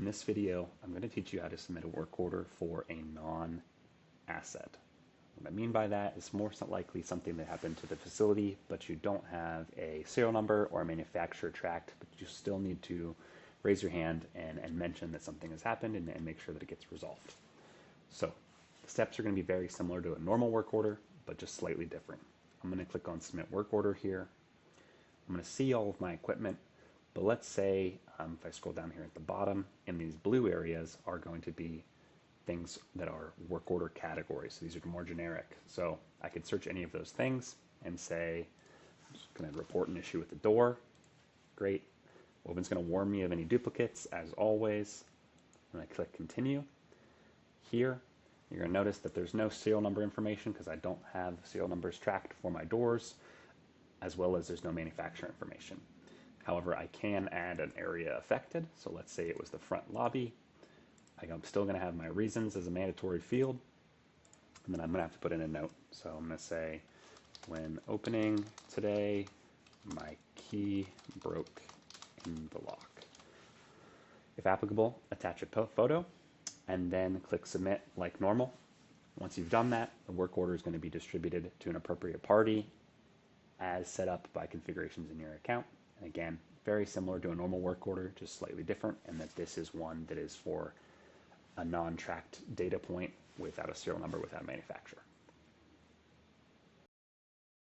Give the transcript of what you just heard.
In this video, I'm going to teach you how to submit a work order for a non-asset. What I mean by that is more likely something that happened to the facility, but you don't have a serial number or a manufacturer tracked, but you still need to raise your hand and mention that something has happened and make sure that it gets resolved. So the steps are going to be very similar to a normal work order, but just slightly different. I'm going to click on Submit Work Order here. I'm going to see all of my equipment, but let's say if I scroll down here at the bottom, in these blue areas are going to be things that are work order categories. So these are more generic. So I could search any of those things and say, I'm just going to report an issue with the door. Great. Woven's going to warn me of any duplicates, as always. And I click Continue. Here, you're going to notice that there's no serial number information because I don't have serial numbers tracked for my doors, as well as there's no manufacturer information. However, I can add an area affected. So let's say it was the front lobby. I'm still going to have my reasons as a mandatory field. And then I'm going to have to put in a note. So I'm going to say, when opening today, my key broke in the lock. If applicable, attach a photo and then click Submit like normal. Once you've done that, the work order is going to be distributed to an appropriate party as set up by configurations in your account. And again, very similar to a normal work order, just slightly different, and that this is one that is for a non-tracked data point without a serial number, without a manufacturer.